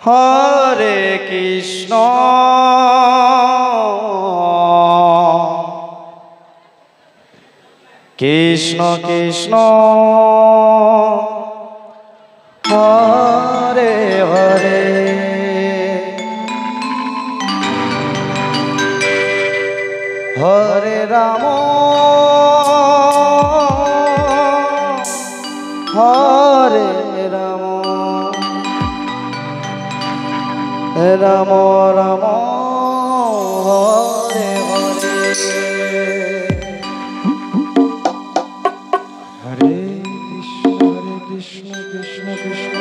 Hare Krishna Krishna Krishna Hare Hare Hare Ram Hare Ram Ram Ram Hare Hare Hare Krishna Krishna Krishna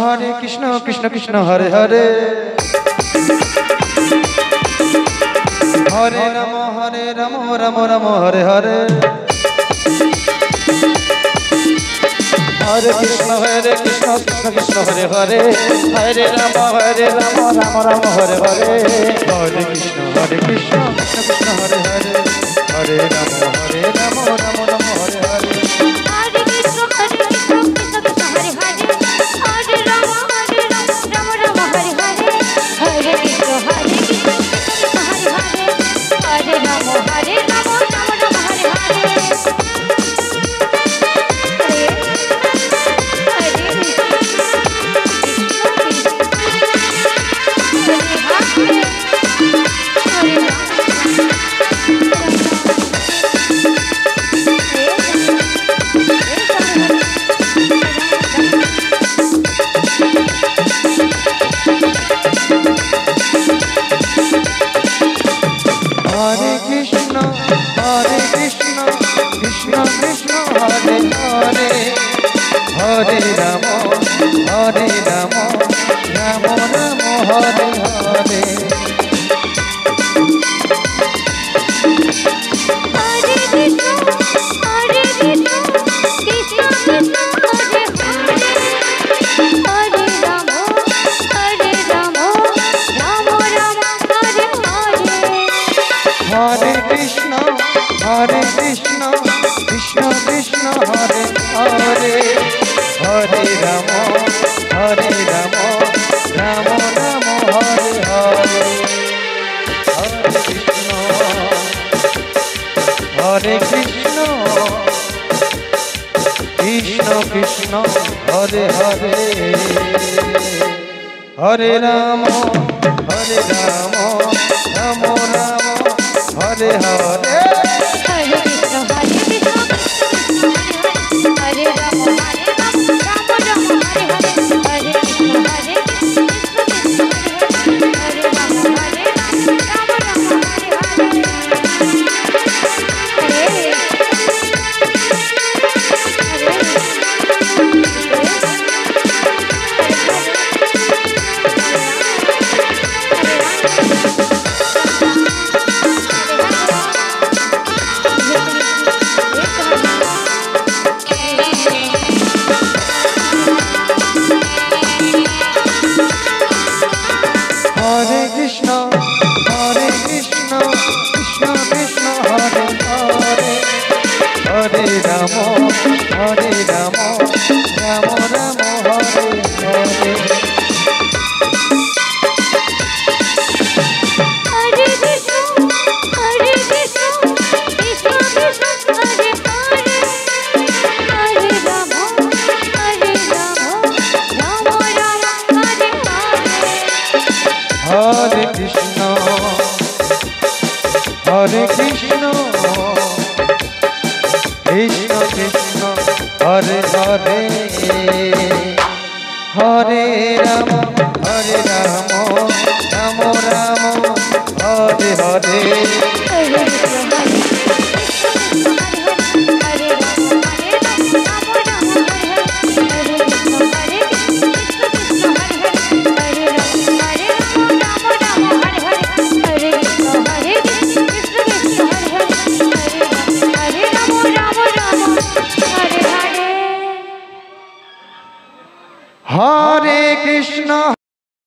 Hare Krishna Krishna Krishna Hare Hare Hare Ram Ram Ram Hare Hare Hare Krishna Krishna Krishna Hare Hare Hare Ram Ram Ram Hare Hare Hare Krishna Krishna Krishna Hare Hare Hare Ram Ram Ram Hare Hare Hare Ram Ram Ram Hare Hare Hare Krishna Krishna Krishna Hare Hare Hare Ram Ram Ram Hare Hare Hare Krishna Krishna Krishna Hare Hare Hare Ram Ram Ram Hare Hare Hare Ram Ram Ram Hare Hare Hare Krishna Krishna Krishna Hare Hare Hare Ram Ram Ram Hare Hare Hare Hare Krishna.